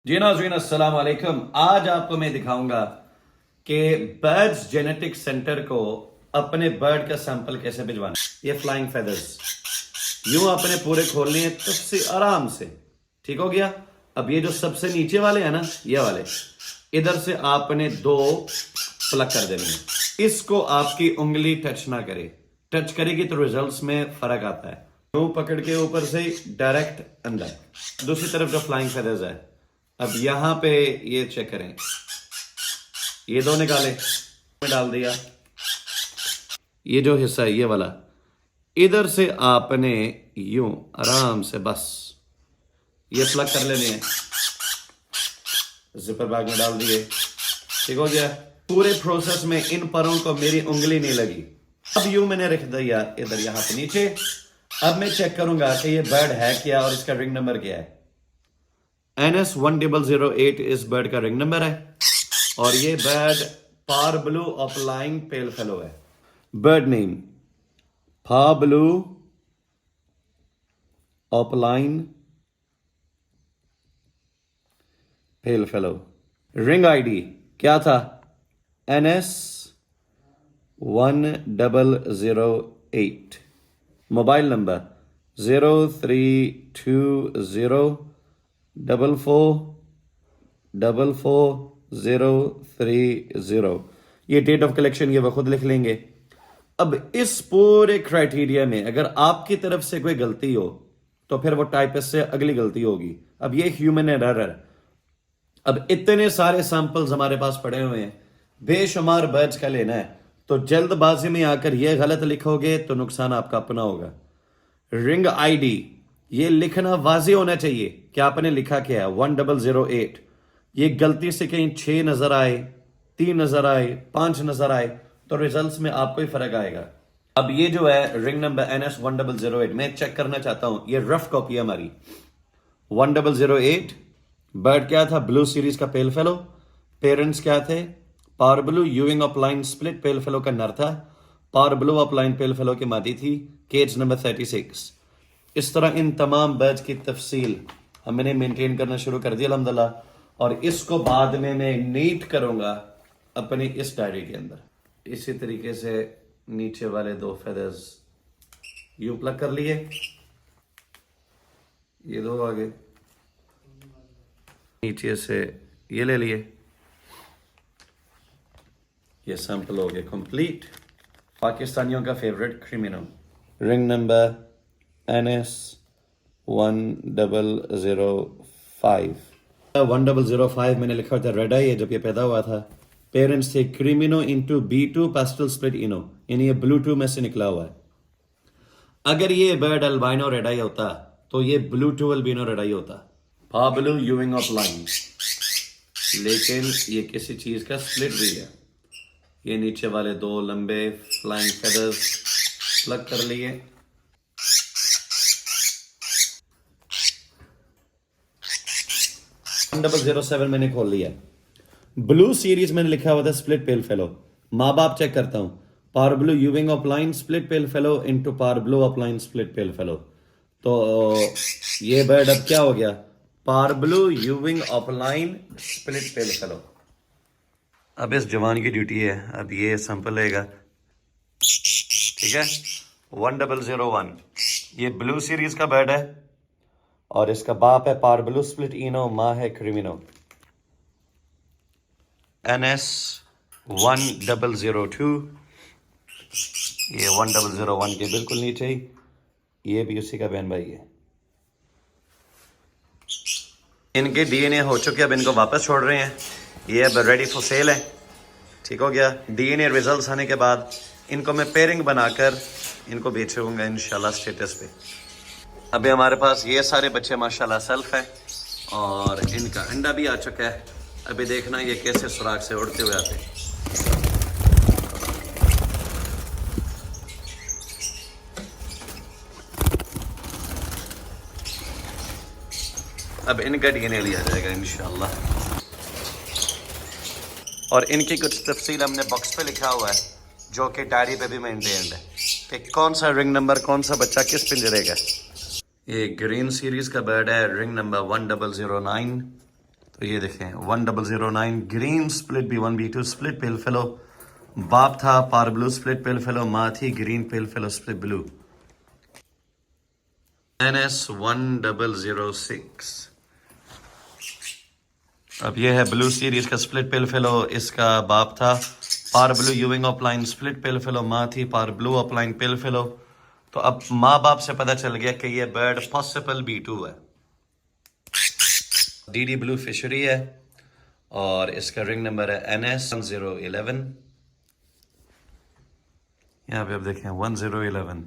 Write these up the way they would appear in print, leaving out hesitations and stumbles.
जी नाज़रीन अस्सलाम वालेकुम। आज आपको मैं दिखाऊंगा कि बर्ड्स जेनेटिक सेंटर को अपने बर्ड का सैंपल कैसे भिजवाना है। ये फ्लाइंग फेदर्स यूं आपने पूरे खोलने हैं तब से आराम से, ठीक हो गया। अब ये जो सबसे नीचे वाले हैं ना, ये वाले इधर से आपने दो प्लग कर देने हैं। इसको आपकी उंगली टच ना करे, टच करेगी तो रिजल्ट्स में फर्क आता है। यूं पकड़ के ऊपर से डायरेक्ट अंदर। दूसरी तरफ जो फ्लाइंग फेदर्स है, अब यहां पे ये चेक करें, ये दो निकाले में डाल दिया। ये जो हिस्सा है ये वाला, इधर से आपने यूं आराम से बस ये प्लग कर लेने हैं, जिपर बैग में डाल दिए, ठीक हो गया। पूरे प्रोसेस में इन परों को मेरी उंगली नहीं लगी। अब यूं मैंने रख दिया इधर यहां पे नीचे। अब मैं चेक करूंगा कि ये बर्ड है क्या और इसका रिंग नंबर क्या है। NS1008 इस बर्ड का रिंग नंबर है और ये bird par blue opaline pale fallow है। Bird name par blue opaline pale fallow. Ring ID क्या था? NS1008। Mobile number 032044443030। ये डेट ऑफ कलेक्शन ये वो खुद लिख लेंगे। अब इस पूरे क्राइटेरिया में अगर आपकी तरफ से कोई गलती हो तो फिर वो टाइपिस्ट से अगली गलती होगी। अब ये ह्यूमन एरर है। अब इतने सारे सैंपल्स हमारे पास पड़े हुए हैं, बेशुमार बर्ड्स का लेना है, तो जल्दबाजी में आकर ये गलत लिखोगे तो नुकसान आपका अपना होगा। रिंग आईडी ये लिखना वाज़ेह होना चाहिए कि आपने लिखा क्या है। 1008 ये गलती से कहीं 6 नजर आए, 3 नजर आए, 5 नजर आए तो रिजल्ट्स में आपको ही फर्क आएगा। अब ये जो है रिंग नंबर NS1008 मैं चेक करना चाहता हूं। ये रफ कॉपी है हमारी। 1008 बर्ड क्या था? ब्लू सीरीज का पेल फेलो। पेरेंट्स क्या थे? पावर ब्लू यूविंग अपलाइन स्प्लिट पेल फेलो का नर था, power blue opaline pale fallow की मादी थी। Cage number 36। इस तरह इन तमाम बर्ड्स की तफसील हमने मेंटेन करना शुरू कर दिया अल्हम्दुलिल्लाह, और इसको बाद में मैं नीट करूंगा अपनी इस डायरी के अंदर। इसी तरीके से नीचे वाले दो फेदर्स यूं प्लग कर लिए, ये दो आगे नीचे से ये ले लिए। ये सैंपल हो गया कंप्लीट। पाकिस्तानियों का फेवरेट क्रिमिनो। Ring number NS1005। 1005 मैंने लिखा था रेड आई है जब ये पैदा हुआ था। पेरेंट्स थे creamino into B2 pastel split ino, यानी ये ब्लू 2 में से निकला हुआ है। अगर ये बर्ड अल्बाइनो रेड आई होता तो ये ब्लू 2 अल्बिनो रेड आई होता। ब्लू यूविंग ऑफ लाइन, लेकिन ये किसी चीज का स्प्लिट भी है। ये नीचे वाले दो लंबे फ्लाइंग फेदर्स प्लग कर लिए। 1007 मैंने खोल लिया। ब्लू सीरीज मैंने लिखा हुआ था स्प्लिट पेल फेलो। माँ बाप चेक करता हूं, power blue यूविंग of line split pale fellow into power blue of line split pale fellow. तो ये बर्ड अब क्या हो गया? Power blue यूविंग of line split pale fellow. अब इस जवान की ड्यूटी है, अब ये सैंपल लेगा, ठीक है। 1001 ये ब्लू सीरीज का बर्ड है और इसका बाप है पावर ब्लू स्प्लिट इनो, माँ है क्रिमिनो। NS1002 ये 1001 के बिल्कुल नीचे ही, ये भी उसी का बहन भाई है। इनके DNA हो चुके, अब इनको वापस छोड़ रहे हैं। ये अब रेडी फॉर सेल है, ठीक हो गया। DNA रिजल्ट्स आने के बाद इनको मैं पेयरिंग बनाकर इनको बेचूंगा इंशाल्लाह स्टेटस पे। अभी हमारे पास ये सारे बच्चे माशाल्लाह सेल्फ है और इनका अंडा भी आ चुका है। अभी देखना ये कैसे सुराख से उड़ते हुए आते हैं। अब इनका DNA लिया जाएगा इंशाल्लाह, और इनकी कुछ तफसील हमने बॉक्स पे लिखा हुआ है जो कि डायरी पे भी मेंटेन्ड है कि कौन सा रिंग नंबर, कौन सा बच्चा किस पिंजरे का। ये ग्रीन सीरीज का बर्ड है, रिंग नंबर 1009। तो ये देखें 1009 green split B1 B2 split pale fellow, बाप था पार ब्लू स्प्लिट पेल फेलो, माँ थी ग्रीन पेल फेलो स्प्लिट ब्लू। NS1006। अब ये है ब्लू सीरीज का स्प्लिट पेल फेलो, इसका बाप था पार ब्लू यूविंग अपलाइन स्प्लिट पेल फेलो, माँ थी पार ब्लू अपलाइन पेल फेलो। तो अब माँ बाप से पता चल गया कि ये बर्ड पॉसिबल B2 है। DD ब्लू फिशरी है और इसका रिंग नंबर है NS1011। यहाँ पे आप देखें 1011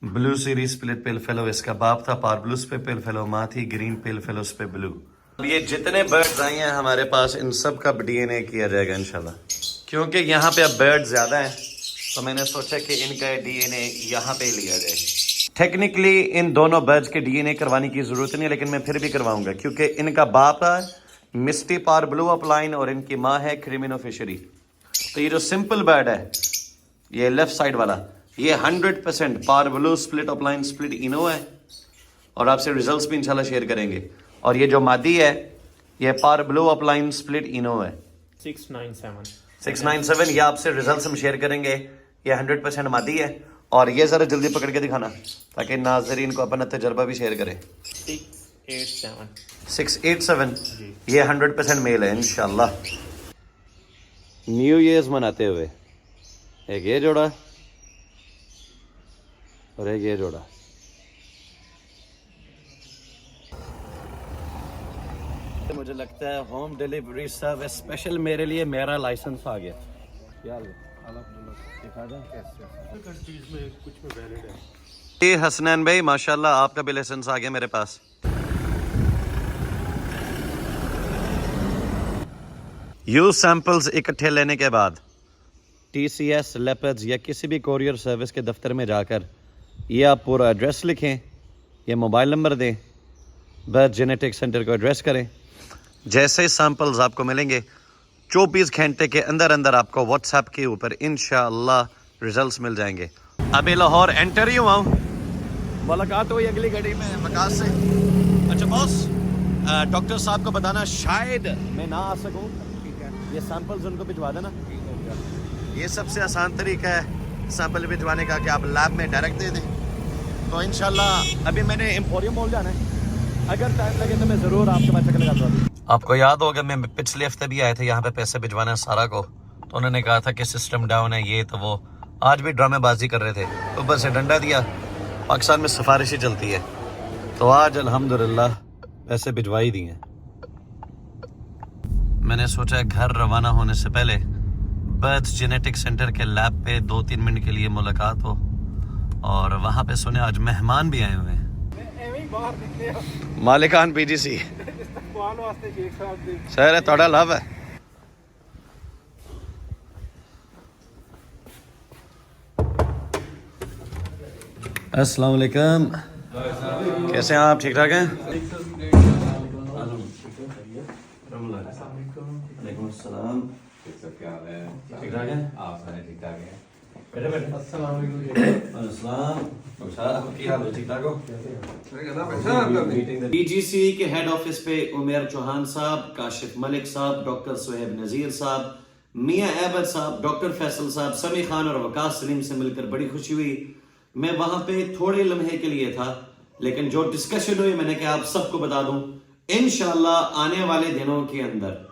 blue series split pale fellow, इसका बाप था पार ब्लू स्प्लिट पेल फेलो, माँ थी ग्रीन पेल फेलो पे ब्लू। अब ये जितने बर्ड्स आए हैं हमारे पास, इन सब का DNA किया जाएगा इंशाल्लाह, क्योंकि यहाँ पे अब बर्ड ज्यादा हैं तो मैंने सोचा कि इनका DNA यहाँ पे लिया जाए। टेक्निकली इन दोनों बर्ड्स के DNA करवाने की जरूरत नहीं है, लेकिन मैं फिर भी करवाऊंगा क्योंकि इनका बाप है मिस्टी पार ब्लू अपलाइन और इनकी माँ है क्रिमिनो फिशरी। तो ये जो सिंपल बर्ड है, ये लेफ्ट साइड वाला, ये 100% par blue split opaline split ino है और आपसे रिजल्ट्स भी इंशाल्लाह शेयर करेंगे। और ये जो मादी है ये पार ब्लू अपलाइन स्प्लिट इनो है 697, ये आपसे रिजल्ट्स हम शेयर करेंगे। ये 100% मादी है और ये जरा जल्दी पकड़ के दिखाना ताकि नाजरीन को अपना तजर्बा भी शेयर करें। 687 ये 100% मेल है इंशाल्लाह। न्यू ईयर्स मनाते हुए एक ये जोड़ा और एक ये जोड़ा। मुझे लगता है होम डिलीवरी सर्विस स्पेशल मेरे लिए मेरा लाइसेंस आ गया यार। हसनैन भाई माशाल्लाह आपका भी लाइसेंस आ गया मेरे पास। यूज सैंपल्स इकट्ठे लेने के बाद TCS लेपर्ड्स या किसी भी कोरियर सर्विस के दफ्तर में जाकर ये आप पूरा एड्रेस लिखें, ये मोबाइल नंबर दें, बर्ड जेनेटिक सेंटर को एड्रेस करें। जैसे ही सैंपल्स आपको मिलेंगे 24 घंटे के अंदर अंदर आपको व्हाट्सएप के ऊपर इंशाअल्लाह रिजल्ट्स मिल जाएंगे। अभी लाहौर एंटर ही हुआ हूँ, मुलाकात हुई अगली घड़ी में मकास से। अच्छा बॉस, डॉक्टर साहब को बताना शायद मैं ना आ सकूँ, ये सैंपल्स उनको भिजवा देना। ये सबसे आसान तरीका है सैंपल भिजवाने का कि आप लैब में डायरेक्ट दे दें। तो इंशाल्लाह अभी मैंने एम्पोरियम मॉल जाना है, अगर टाइम लगे तो मैं ज़रूर आपके पास चक्कर लगाता हूँ। आपको याद होगा मैं पिछले हफ्ते भी आए थे यहाँ पे पैसे भिजवाना सारा को, तो उन्होंने कहा था कि सिस्टम डाउन है ये तो वो। आज भी ड्रामेबाजी कर रहे थे, ऊपर से डंडा दिया। पाकिस्तान में सिफारिश ही चलती है, तो आज अल्हम्दुलिल्लाह पैसे भिजवाई दिए। मैंने सोचा घर रवाना होने से पहले बर्ड जेनेटिक सेंटर के लैब पे 2-3 मिनट के लिए मुलाकात हो, और वहाँ पे सुने आज मेहमान भी आए हुए हैं। मालिकान PGC सर है थोड़ा लाभ है। अस्सलाम वालेकुम, कैसे हैं आप? ठीक ठाक हैं? वालेकुम अस्सलाम, क्या हाल है? ठीक ठाक हैं आप? सारे ठीक ठाक हैं? बैठे बैठे। अस्सलाम वालेकुम। अस्सलाम, क्या हाल है? ठीक ठाक हो? PGC के हेड ऑफिस पे उमेर चौहान साहब, काशिफ मलिक साहब, डॉक्टर सुहेब नजीर साहब, मियां एबद साहब, डॉक्टर फैसल साहब, समी खान और वकास सलीम से मिलकर बड़ी खुशी हुई। मैं वहां पे थोड़े लम्हे के लिए था, लेकिन जो डिस्कशन हुई मैंने कहा आप सबको बता दूं, इंशाल्लाह आने वाले दिनों के अंदर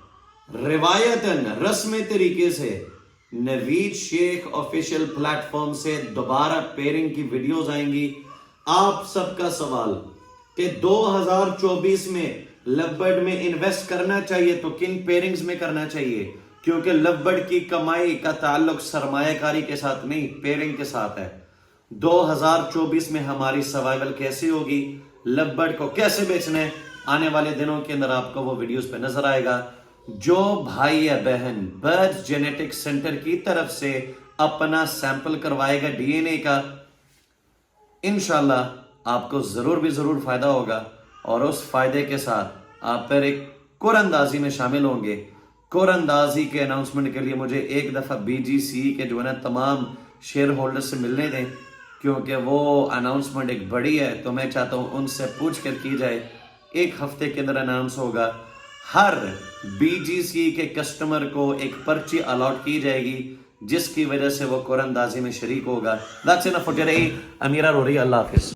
रिवायतन रस्मी तरीके से नवीद शेख ऑफिशियल प्लेटफॉर्म से दोबारा पेयरिंग की वीडियोस आएंगी। आप सबका सवाल कि 2024 में लवबर्ड में इन्वेस्ट करना चाहिए तो किन पेयरिंग्स में करना चाहिए, क्योंकि लवबर्ड की कमाई का ताल्लुक सरमायाकारी के साथ नहीं पेयरिंग के साथ है। 2024 में हमारी सर्वाइवल कैसे होगी, लवबर्ड को कैसे बेचना है, आने वाले दिनों के अंदर आपको वो वीडियोस पे नजर आएगा। जो भाई या बहन बर्ड जेनेटिक सेंटर की तरफ से अपना सैंपल करवाएगा DNA का, इंशाल्लाह आपको जरूर भी जरूर फायदा होगा, और उस फायदे के साथ आप फिर एक कुरअंदाजी में शामिल होंगे। कुरअंदाजी के अनाउंसमेंट के लिए मुझे एक दफा BGC के जो है ना तमाम शेयर होल्डर से मिलने दें, क्योंकि वो अनाउंसमेंट एक बड़ी है, तो मैं चाहता हूँ उनसे पूछ कर की जाए। एक हफ्ते के अंदर अनाउंस होगा। हर BGC के कस्टमर को एक पर्ची अलॉट की जाएगी जिसकी वजह से वो कुरानदाजी में शरीक होगा। That's enough for today. Amira रो रही, अल्लाह हाफिज।